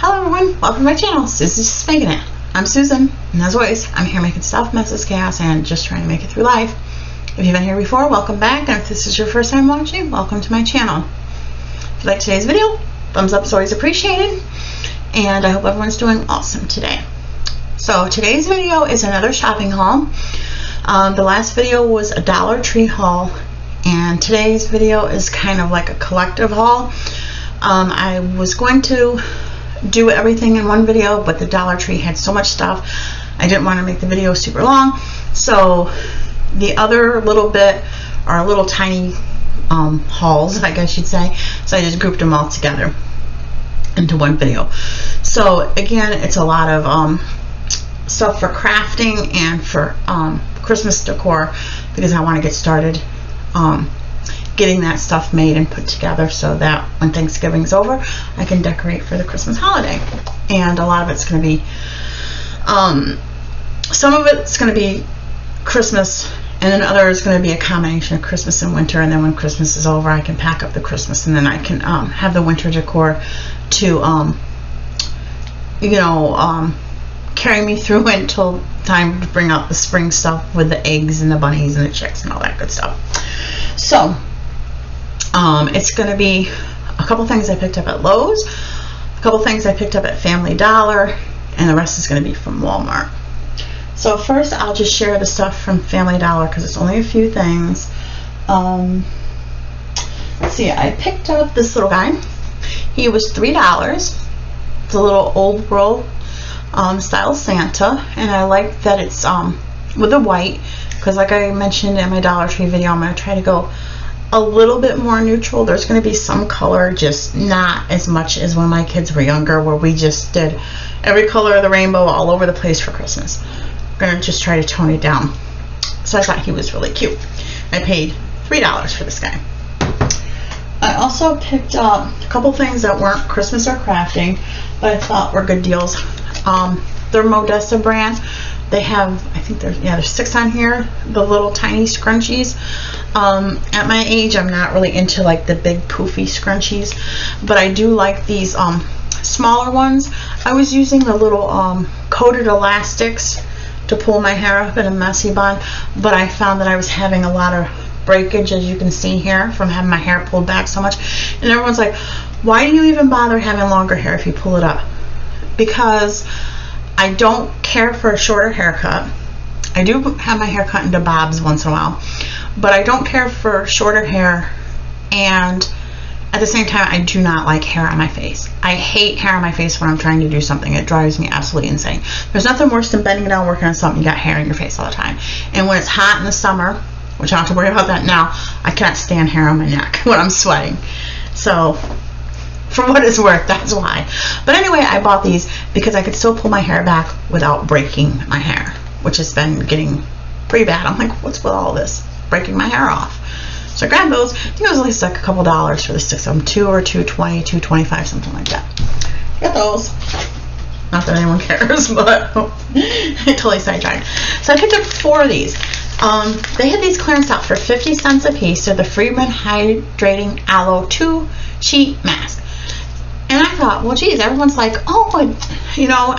Hello everyone, welcome to my channel. Susie's just making it. I'm Susan, and as always, I'm here making stuff, messes, chaos, and just trying to make it through life. If you've been here before, welcome back, and if this is your first time watching, welcome to my channel. If you like today's video, thumbs up is always appreciated, and I hope everyone's doing awesome today. So today's video is another shopping haul. The last video was a Dollar Tree haul, and today's video is kind of like a collective haul. I was going to do everything in one video, but the Dollar Tree had so much stuff I didn't want to make the video super long, so the other little bit are little tiny hauls, I guess you'd say, so I just grouped them all together into one video. So again, it's a lot of stuff for crafting and for Christmas decor, because I want to get started getting that stuff made and put together so that when Thanksgiving's over, I can decorate for the Christmas holiday. And a lot of it's going to be, some of it's going to be Christmas, and then other is going to be a combination of Christmas and winter. And then when Christmas is over, I can pack up the Christmas, and then I can have the winter decor to, carry me through until time to bring out the spring stuff with the eggs and the bunnies and the chicks and all that good stuff. So it's going to be a couple things I picked up at Lowe's, a couple things I picked up at Family Dollar, and the rest is going to be from Walmart. So first, I'll just share the stuff from Family Dollar because it's only a few things. Let's see, I picked up this little guy. He was $3. It's a little old world style Santa, and I like that it's with the white, because like I mentioned in my Dollar Tree video, I'm going to try to go a little bit more neutral. There's going to be some color, just not as much as when my kids were younger, where we just did every color of the rainbow all over the place for Christmas. I'm going to just try to tone it down. So I thought he was really cute. I paid $3 for this guy. I also picked up a couple things that weren't Christmas or crafting, but I thought were good deals. They're Modesta brand. They have, I think there's 6 on here, the little tiny scrunchies. At my age, I'm not really into like the big poofy scrunchies, but I do like these smaller ones. I was using the little coated elastics to pull my hair up in a messy bun, but I found that I was having a lot of breakage, as you can see here, from having my hair pulled back so much. And everyone's like, why do you even bother having longer hair if you pull it up? Because I don't care for a shorter haircut. I do have my hair cut into bobs once in a while, but I don't care for shorter hair, and at the same time, I do not like hair on my face. I hate hair on my face when I'm trying to do something. It drives me absolutely insane. There's nothing worse than bending down working on something, you got hair in your face all the time. And when it's hot in the summer, which I don't have to worry about that now, I can't stand hair on my neck when I'm sweating. So for what it's worth, that's why. But anyway, I bought these because I could still pull my hair back without breaking my hair, which has been getting pretty bad. I'm like, what's with all this? Breaking my hair off. So I grabbed those. I think it was at least like a couple dollars for the 6 of them. $2 or $2.20, $2.25, something like that. Got those. Not that anyone cares, but I totally sidetracked. So I picked up 4 of these. They had these clearance out for 50 cents a piece. They're the Freeman Hydrating Aloe 2 Sheet Mask. And I thought, well, geez, everyone's like, oh,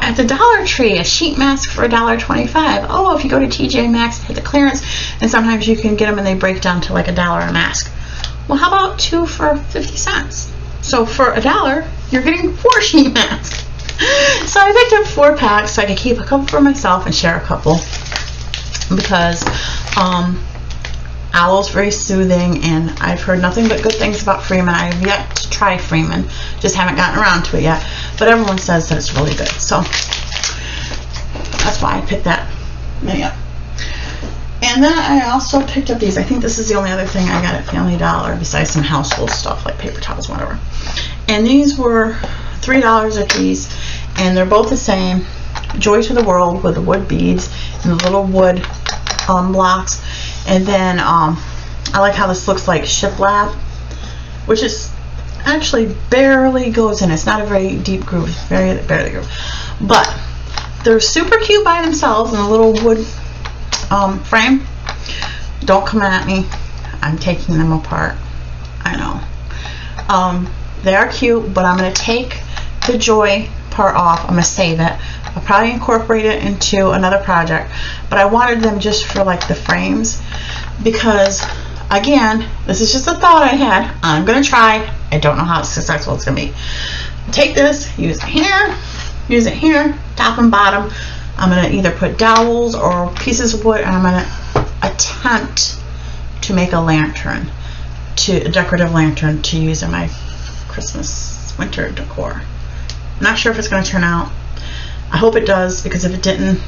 at the Dollar Tree, a sheet mask for $1.25. Oh, if you go to TJ Maxx, hit the clearance, and sometimes you can get them and they break down to like $1 a mask. Well, how about 2 for 50 cents? So for $1, you're getting 4 sheet masks. So I picked up 4 packs so I could keep a couple for myself and share a couple, because aloe's very soothing, and I've heard nothing but good things about Freeman. I've yet to try Freeman, just haven't gotten around to it yet, but everyone says that it's really good, so that's why I picked that many up. And then I also picked up these. I think this is the only other thing I got at Family Dollar besides some household stuff like paper towels, whatever. And these were $3 a piece, and they're both the same. Joy to the World with the wood beads and the little wood blocks. And then I like how this looks like shiplap, which is actually barely goes in. It's not a very deep groove, barely groove. But they're super cute by themselves in a little wood frame. Don't come at me. I'm taking them apart. I know. They are cute, but I'm going to take the Joy part off. I'm going to save it. I'll probably incorporate it into another project, but I wanted them just for like the frames, because again, this is just a thought I had. I'm going to try. I don't know how successful it's going to be. Take this, use it here, top and bottom. I'm going to either put dowels or pieces of wood, and I'm going to attempt to make a lantern, a decorative lantern to use in my Christmas winter decor. I'm not sure if it's going to turn out. I hope it does, because if it didn't,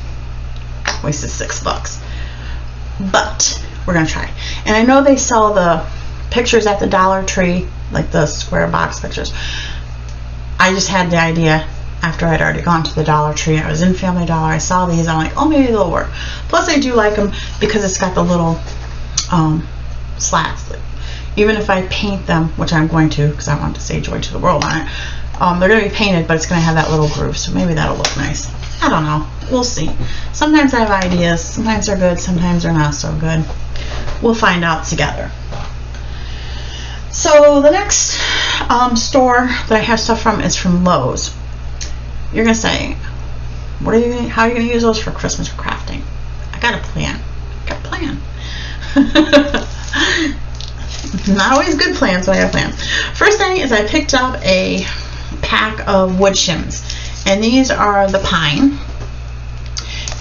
I wasted $6. But we're going to try. And I know they sell the pictures at the Dollar Tree, like the square box pictures. I just had the idea after I'd already gone to the Dollar Tree. I was in Family Dollar. I saw these. I'm like, oh, maybe they'll work. Plus, I do like them because it's got the little slats. Even if I paint them, which I'm going to, because I want to say joy to the world on it, they're going to be painted, but it's going to have that little groove, so maybe that'll look nice. I don't know. We'll see. Sometimes I have ideas. Sometimes they're good. Sometimes they're not so good. We'll find out together. So the next store that I have stuff from is from Lowe's. You're going to say, how are you going to use those for Christmas crafting? I got a plan. Not always good plans, but I got a plan. First thing is I picked up a pack of wood shims, and these are the pine,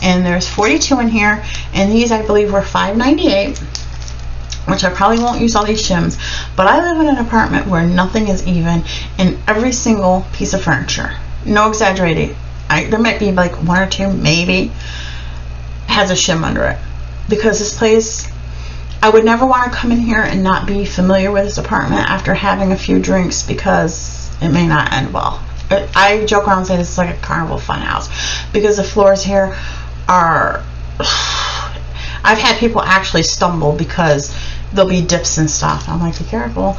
and there's 42 in here, and these I believe were $5.98, which I probably won't use all these shims, but I live in an apartment where nothing is even in every single piece of furniture. No exaggerating. There might be like one or two, maybe, has a shim under it, because this place, I would never want to come in here and not be familiar with this apartment after having a few drinks, because it may not end well. I joke around and say this is like a carnival fun house, because the floors here are, I've had people actually stumble because there'll be dips and stuff. I'm like, be careful.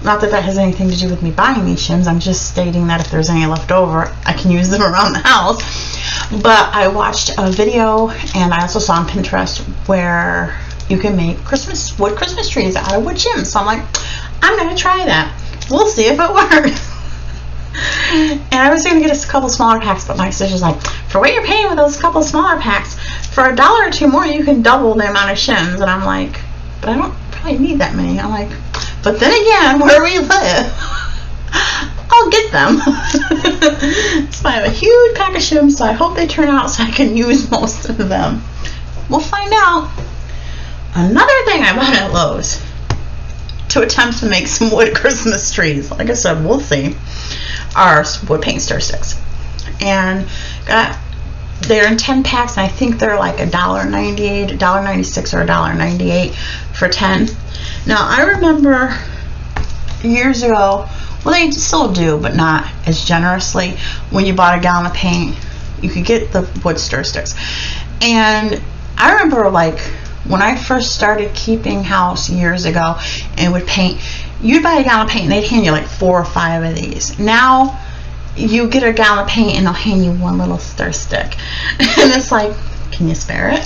Not that that has anything to do with me buying these shims. I'm just stating that if there's any left over, I can use them around the house. But I watched a video, and I also saw on Pinterest where you can make wood Christmas trees out of wood shims. So I'm like, I'm going to try that. We'll see if it works. And I was going to get a couple smaller packs, but my sister's like, for what you're paying with those couple smaller packs, for $1 or $2 more, you can double the amount of shims. And I'm like, but I don't probably need that many. I'm like, but then again, where we live, I'll get them. So I have a huge pack of shims, so I hope they turn out so I can use most of them. We'll find out. Another thing I bought at Lowe's to attempt to make some wood Christmas trees, like I said, we'll see, are wood paint stir sticks. And they're in 10 packs, and I think they're like $1.98, $1.96 or $1.98 for 10. Now, I remember years ago, well, they still do, but not as generously, when you bought a gallon of paint, you could get the wood stir sticks. And I remember, like, when I first started keeping house years ago and would paint, you'd buy a gallon of paint and they'd hand you like 4 or 5 of these. Now you get a gallon of paint and they'll hand you one little stir stick. And it's like, can you spare it?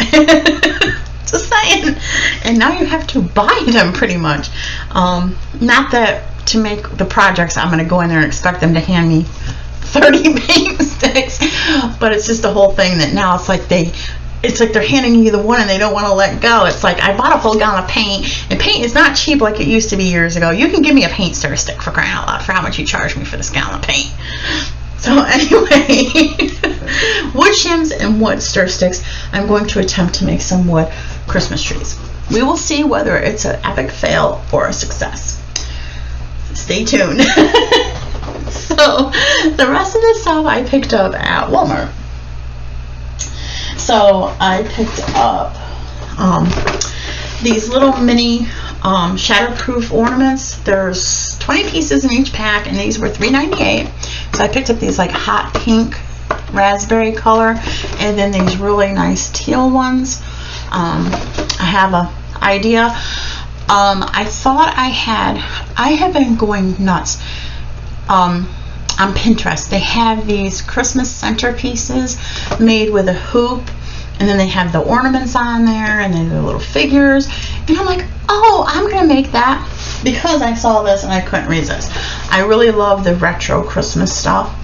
Just saying. And now you have to buy them pretty much. Not that to make the projects I'm going to go in there and expect them to hand me 30 paint sticks, but it's just the whole thing that now it's like they're handing you the one and they don't want to let go. It's like, I bought a whole gallon of paint, and paint is not cheap like it used to be years ago. You can give me a paint stir stick, for crying out loud, for how much you charge me for this gallon of paint. So anyway, wood shims and wood stir sticks. I'm going to attempt to make some wood Christmas trees. We will see whether it's an epic fail or a success. Stay tuned. So the rest of the stuff I picked up at Walmart. So I picked up these little mini shatterproof ornaments. There's 20 pieces in each pack, and these were $3.98. So I picked up these like hot pink raspberry color, and then these really nice teal ones. I have an idea. I thought I have been going nuts on Pinterest. They have these Christmas centerpieces made with a hoop, and then they have the ornaments on there, and then the little figures, and I'm like, oh, I'm gonna make that because I saw this and I couldn't resist. I really love the retro Christmas stuff.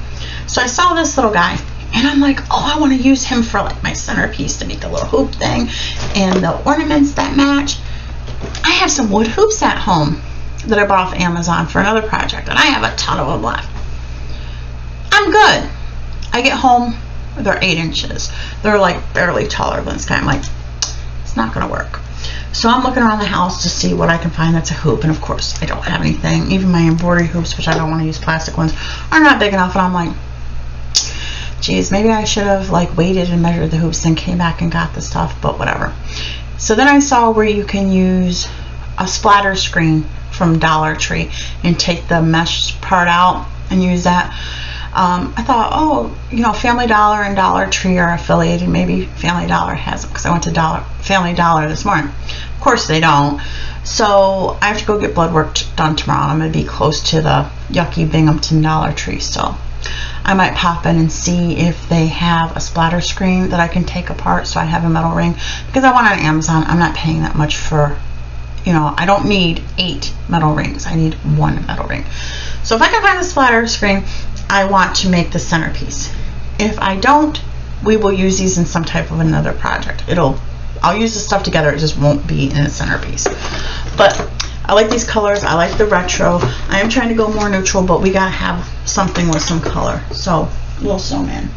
So I saw this little guy, and I'm like, oh, I want to use him for like my centerpiece to make the little hoop thing and the ornaments that match. I have some wood hoops at home that I bought off Amazon for another project, and I have a ton of them left. I'm good. I get home, they're 8 inches. They're like barely taller than this guy. I'm like, it's not gonna work. So I'm looking around the house to see what I can find that's a hoop, and of course I don't have anything. Even my embroidery hoops, which I don't want to use plastic ones, are not big enough, and I'm like, geez, maybe I should have like waited and measured the hoops and came back and got the stuff, but whatever. So then I saw where you can use a splatter screen from Dollar Tree and take the mesh part out and use that. I thought, oh, you know, Family Dollar and Dollar Tree are affiliated. Maybe Family Dollar has them, because I went to Family Dollar this morning. Of course they don't. So I have to go get blood work done tomorrow. I'm going to be close to the yucky Binghamton Dollar Tree, so I might pop in and see if they have a splatter screen that I can take apart so I have a metal ring, because I want it on Amazon. I'm not paying that much for, you know, I don't need 8 metal rings. I need 1 metal ring. So if I can find a splatter screen, I want to make the centerpiece. If I don't, we will use these in some type of another project. I'll use the stuff together, it just won't be in a centerpiece. But I like these colors, I like the retro. I am trying to go more neutral, but we gotta have something with some color. So, little snowman.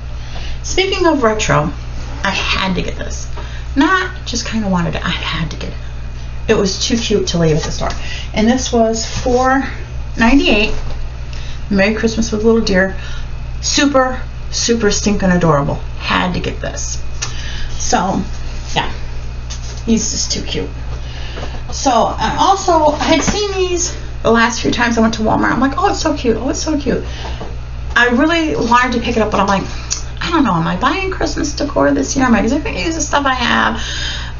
Speaking of retro, I had to get this. Not just kind of wanted it, I had to get it. It was too cute to leave at the store. And this was $4.98. Merry Christmas with little deer. Super, super stinking adorable. Had to get this. So, yeah. He's just too cute. So, I had seen these the last few times I went to Walmart. I'm like, oh, it's so cute. Oh, it's so cute. I really wanted to pick it up, but I'm like, I don't know. Am I buying Christmas decor this year? Am I going to use the stuff I have?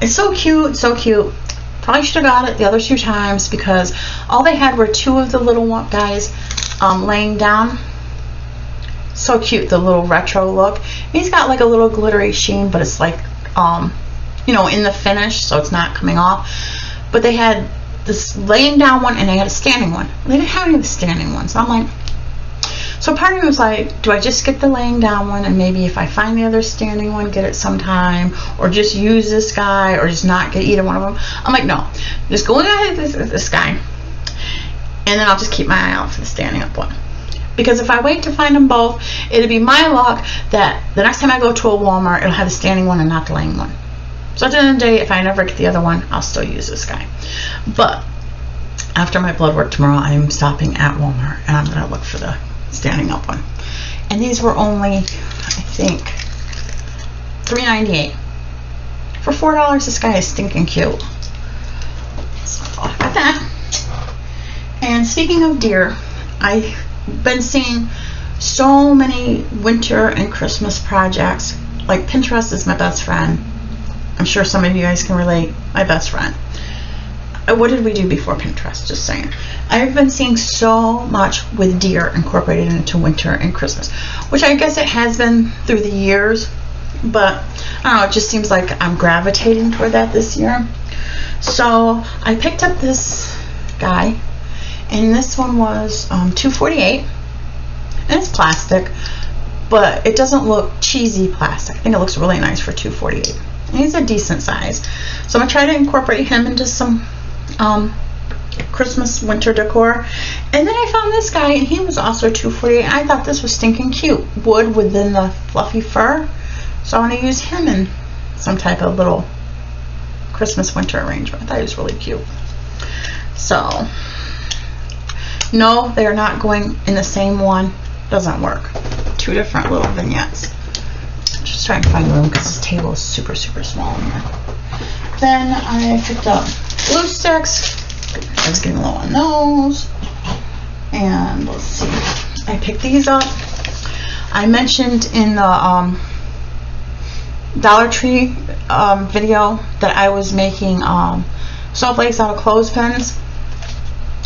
It's so cute. So cute. Probably should have got it the other 2 times, because all they had were 2 of the little guys laying down. So cute, the little retro look. He's got like a little glittery sheen, but it's like you know, in the finish, so it's not coming off. But they had this laying down one and they had a standing one. They didn't have any of the standing ones. So I'm like, so part of me was like, do I just get the laying down one, and maybe if I find the other standing one, get it sometime, or just use this guy, or just not get either one of them? I'm like, no, just go ahead with this guy, and then I'll just keep my eye out for the standing up one. Because if I wait to find them both, it'll be my luck that the next time I go to a Walmart, it'll have the standing one and not the laying one. So at the end of the day, if I never get the other one, I'll still use this guy. But after my blood work tomorrow, I'm stopping at Walmart, and I'm going to look for the standing up one. And these were only, I think, $3.98. For $4, this guy is stinking cute. So I got that. And speaking of deer, I've been seeing so many winter and Christmas projects. Like, Pinterest is my best friend. I'm sure some of you guys can relate. My best friend. What did we do before Pinterest? Just saying. I've been seeing so much with deer incorporated into winter and Christmas, which I guess it has been through the years, but I don't know, it just seems like I'm gravitating toward that this year. So I picked up this guy, and this one was $2.48, and it's plastic, but it doesn't look cheesy plastic. I think it looks really nice for $2.48. And he's a decent size. So I'm going to try to incorporate him into some Christmas winter decor. And then I found this guy, and he was also $2.48, and I thought this was stinking cute. Wood within the fluffy fur. So I want to use him in some type of little Christmas winter arrangement. I thought he was really cute. So, no, they're not going in the same one. Doesn't work. 2 different little vignettes. Just trying to find room because this table is super, super small in here. Then I picked up glue sticks. I was getting low on those. And let's see. I picked these up. I mentioned in the Dollar Tree video that I was making snowflakes out of clothespins.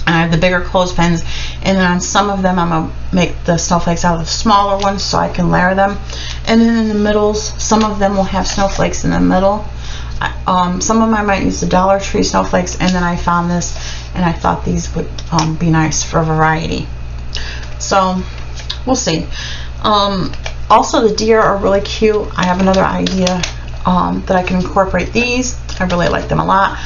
And I have the bigger clothespins, and then on some of them I'm going to make the snowflakes out of the smaller ones so I can layer them. And then in the middles, some of them will have snowflakes in the middle. Some of them I might use the Dollar Tree snowflakes, and then I found this and I thought these would be nice for variety. So we'll see. Also, the deer are really cute. I have another idea that I can incorporate these. I really like them a lot.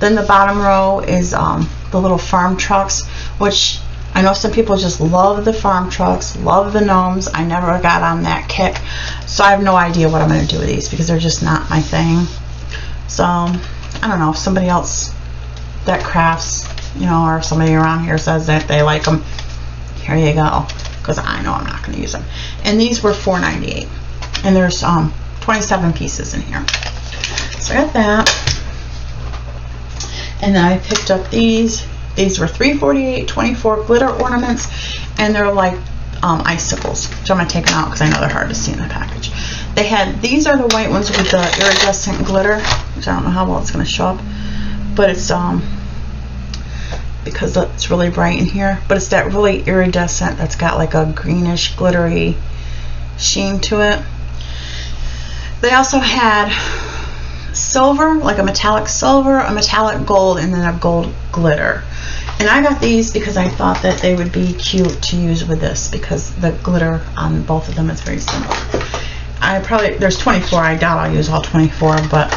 Then the bottom row is the little farm trucks, which I know some people just love the farm trucks, love the gnomes. I never got on that kick, so I have no idea what I'm going to do with these because they're just not my thing. So I don't know if somebody else that crafts, you know, or somebody around here says that they like them, here you go, because I know I'm not going to use them. And these were $4.98, and there's 27 pieces in here. So I got that. And then I picked up these. These were $3.48, 24 glitter ornaments, and they're like icicles, which I'm going to take them out because I know they're hard to see in the package. They had, these are the white ones with the iridescent glitter, which I don't know how well it's going to show up, but it's because it's really bright in here, but it's that really iridescent that's got like a greenish glittery sheen to it. They also had silver, like a metallic silver, a metallic gold, and then a gold glitter. And I got these because I thought that they would be cute to use with this because the glitter on both of them is very similar. I probably, there's 24, I doubt I'll use all 24, but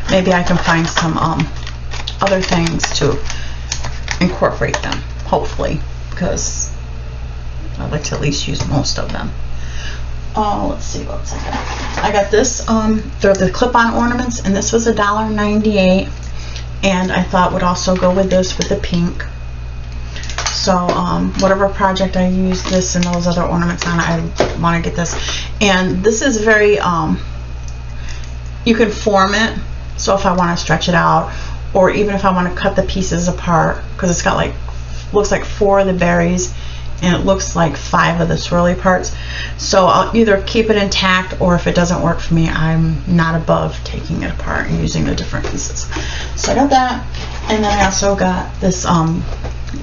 maybe I can find some other things to incorporate them, hopefully, because I'd like to at least use most of them. Oh, let's see what else I got. I got this, they're the clip-on ornaments, and this was $1.98, and I thought would also go with this with the pink. So whatever project I use this and those other ornaments on, I want to get this. And this is very, you can form it, so if I want to stretch it out, or even if I want to cut the pieces apart, because it's got like, looks like 4 of the berries, and it looks like 5 of the swirly parts. So I'll either keep it intact, or if it doesn't work for me, I'm not above taking it apart and using the different pieces. So I got that, and then I also got this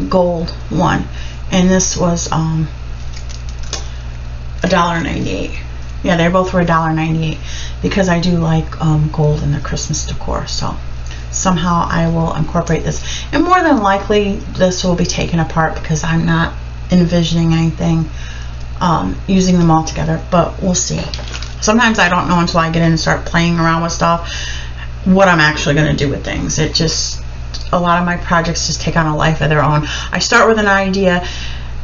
gold one, and this was $1.98. Yeah, they both were $1.98 because I do like gold in the Christmas decor. So somehow I will incorporate this, and more than likely this will be taken apart because I'm not envisioning anything using them all together, but we'll see. Sometimes I don't know until I get in and start playing around with stuff what I'm actually going to do with things. It just, a lot of my projects just take on a life of their own. I start with an idea.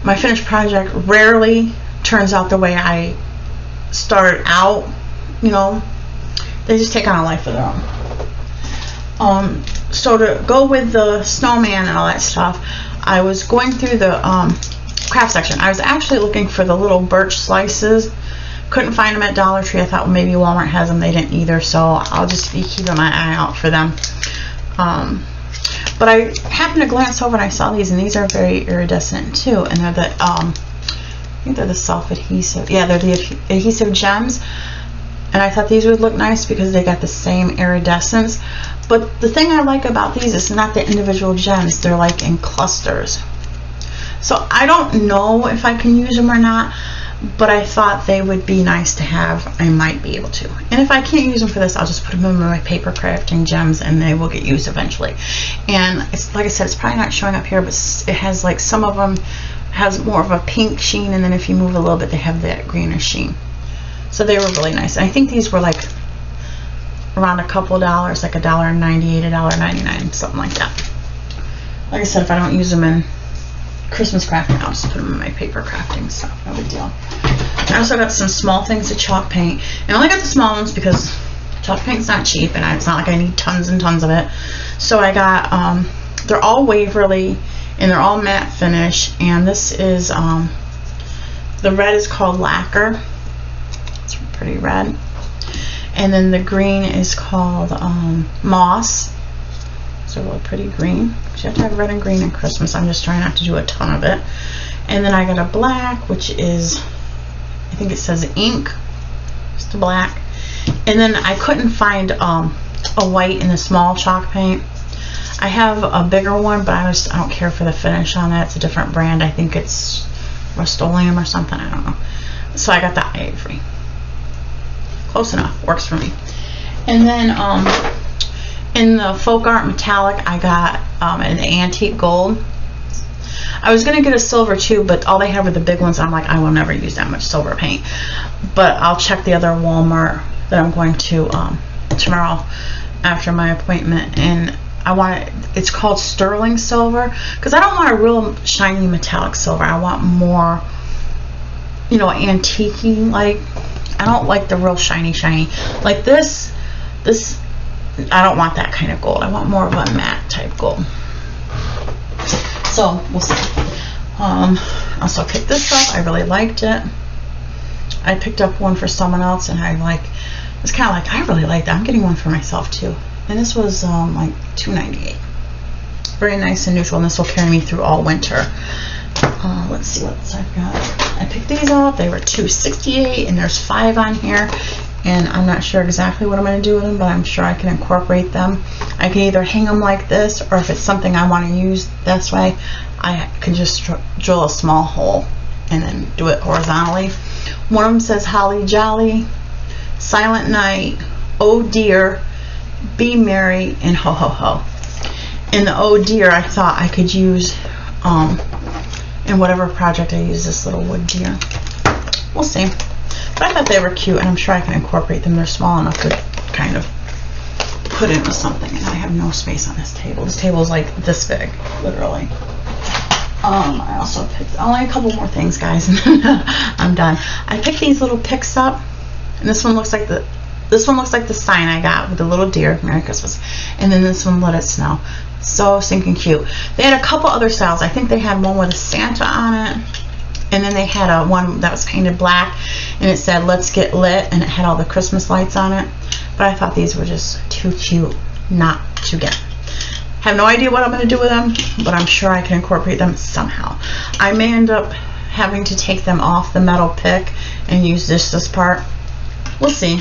My finished project rarely turns out the way I started out, you know. They just take on a life of their own. So to go with the snowman and all that stuff, I was going through the craft section. I was actually looking for the little birch slices. Couldn't find them at Dollar Tree. I thought, well, maybe Walmart has them. They didn't either, so I'll just be keeping my eye out for them. But I happened to glance over and I saw these, and these are very iridescent too, and they're the I think they're the self-adhesive. Yeah, they're the adhesive gems, and I thought these would look nice because they got the same iridescence. But the thing I like about these is not the individual gems, they're like in clusters. So I don't know if I can use them or not, but I thought they would be nice to have. I might be able to. And if I can't use them for this, I'll just put them in my paper crafting gems and they will get used eventually. And it's, like I said, it's probably not showing up here, but it has like, some of them has more of a pink sheen, and then if you move a little bit, they have that greenish sheen. So they were really nice. And I think these were like around a couple dollars, like $1.98, $1.99, something like that. Like I said, if I don't use them in Christmas crafting, I'll just put them in my paper crafting stuff. No big deal. I also got some small things of chalk paint, and I only got the small ones because chalk paint's not cheap, and it's not like I need tons and tons of it. So I got they're all Waverly, and they're all matte finish, and this is the red is called Lacquer. It's pretty red. And then the green is called Moss. It's a really pretty green. You have to have red and green in Christmas. I'm just trying not to do a ton of it. And then I got a black, which is, I think it says ink. Just a black. And then I couldn't find a white in the small chalk paint. I have a bigger one, but I don't care for the finish on that. It's a different brand. I think it's Rust-Oleum or something. I don't know. So I got the Ivory. Close enough. Works for me. And then in the Folk Art Metallic, I got an antique gold. I was going to get a silver too, but all they have are the big ones. I'm like, I will never use that much silver paint. But I'll check the other Walmart that I'm going to tomorrow after my appointment. And I want it, it's called sterling silver, because I don't want a real shiny metallic silver. I want more, you know, antique-y. Like, I don't like the real shiny like this I don't want that kind of gold. I want more of a matte type gold. So we'll see. Also picked this up. I really liked it. I picked up one for someone else, and it's kind of like, I really like that. I'm getting one for myself too. And this was like $2.98. Very nice and neutral, and this will carry me through all winter. Let's see what else I've got. I picked these up. They were $2.68, and there's 5 on here. And I'm not sure exactly what I'm going to do with them, but I'm sure I can incorporate them. I can either hang them like this, or if it's something I want to use this way, I can just drill a small hole and then do it horizontally. One of them says Holly Jolly, Silent Night, Oh Dear, Be Merry, and Ho Ho Ho. And the Oh Dear, I thought I could use in whatever project I use this little wood deer. We'll see. But I thought they were cute, and I'm sure I can incorporate them. They're small enough to kind of put into something, and I have no space on this table. This table is like this big, literally. I also picked only a couple more things, guys, and I'm done. I picked these little picks up, and this one looks like the sign I got with the little deer, Merry Christmas, and then this one, Let It Snow. So stinking cute. They had a couple other styles. I think they had one with a Santa on it, and then they had a one that was painted black, and it said Let's Get Lit, and it had all the Christmas lights on it. But I thought these were just too cute not to get. Have no idea what I'm going to do with them, but I'm sure I can incorporate them somehow. I may end up having to take them off the metal pick and use this part. We'll see.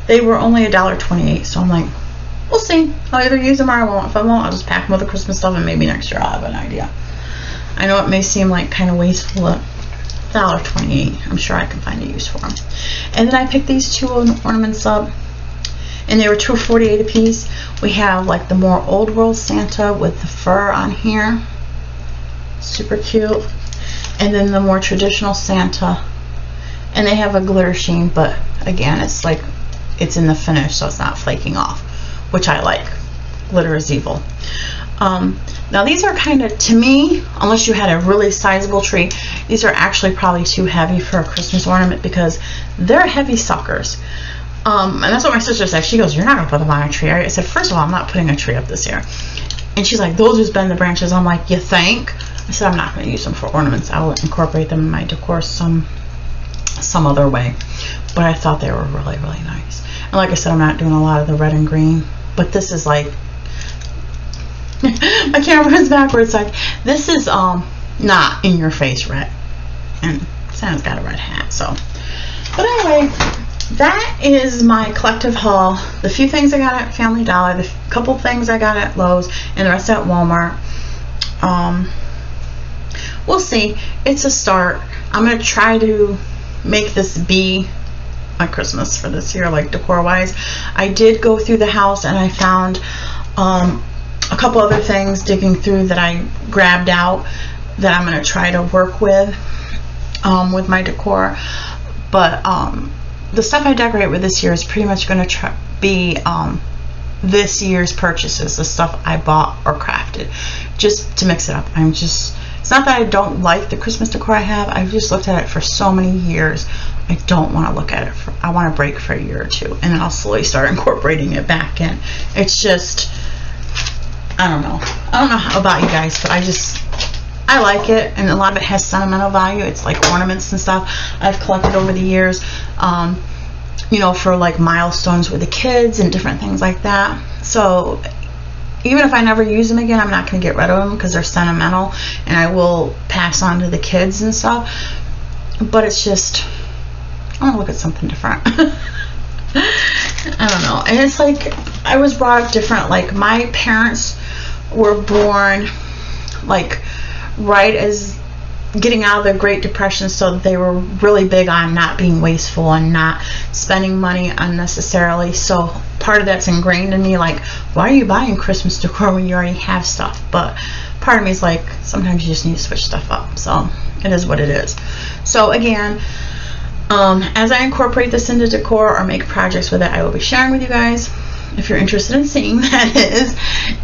They were only $1.28, so I'm like, we'll see. I'll either use them or I won't. If I won't, I'll just pack them with the Christmas stuff, and maybe next year I'll have an idea. I know it may seem like kind of wasteful, but $1.28. I'm sure I can find a use for them. And then I picked these 2 ornaments up, and they were $2.48 a piece. We have like the more old world Santa with the fur on here, super cute, and then the more traditional Santa, and they have a glitter sheen, but again, it's like it's in the finish, so it's not flaking off, which I like. Glitter is evil. Now these are kind of, to me, unless you had a really sizable tree, these are actually probably too heavy for a Christmas ornament, because they're heavy suckers. And that's what my sister said. She goes, you're not going to put them on a tree. I said, first of all, I'm not putting a tree up this year. And she's like, they'll just bend the branches. I'm like, you think? I said, I'm not going to use them for ornaments. I will incorporate them in my decor some other way. But I thought they were really, really nice. And like I said, I'm not doing a lot of the red and green. But this is like, my camera is backwards. Like, this is not in your face red. And Santa's got a red hat, so. But anyway, that is my collective haul. The few things I got at Family Dollar, the couple things I got at Lowe's, and the rest at Walmart. We'll see. It's a start. I'm going to try to make this be my Christmas for this year, like decor wise. I did go through the house, and I found a couple other things digging through that I grabbed out that I'm going to try to work with my decor. But the stuff I decorate with this year is pretty much going to be this year's purchases, the stuff I bought or crafted, just to mix it up. It's not that I don't like the Christmas decor I have. I've just looked at it for so many years. I don't want to look at it I want to break for a year or two, and then I'll slowly start incorporating it back in. It's just, I don't know about you guys, but I like it, and a lot of it has sentimental value. It's like ornaments and stuff I've collected over the years, you know, for like milestones with the kids and different things like that. So even if I never use them again, I'm not going to get rid of them because they're sentimental, and I will pass on to the kids and stuff. But it's just, I want to look at something different. I don't know. And it's like, I was brought up different. Like, my parents were born like right as getting out of the Great Depression, so they were really big on not being wasteful and not spending money unnecessarily. So part of that's ingrained in me, like, why are you buying Christmas decor when you already have stuff? But part of me is like, sometimes you just need to switch stuff up. So it is what it is. So again, as I incorporate this into decor or make projects with it, I will be sharing with you guys, if you're interested in seeing, that is.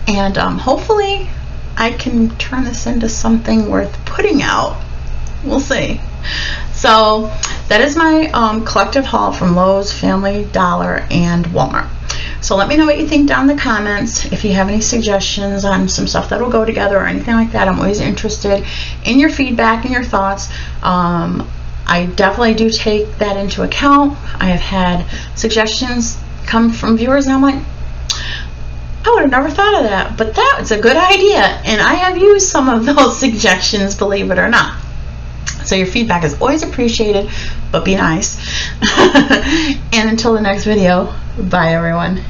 And hopefully I can turn this into something worth putting out. We'll see. So that is my collective haul from Lowe's, Family Dollar, and Walmart. So let me know what you think down in the comments. If you have any suggestions on some stuff that will go together or anything like that, I'm always interested in your feedback and your thoughts. I definitely do take that into account. I have had suggestions come from viewers and I'm like, I would have never thought of that, but that's a good idea. And I have used some of those suggestions, believe it or not. So your feedback is always appreciated, but be nice. And until the next video, bye everyone.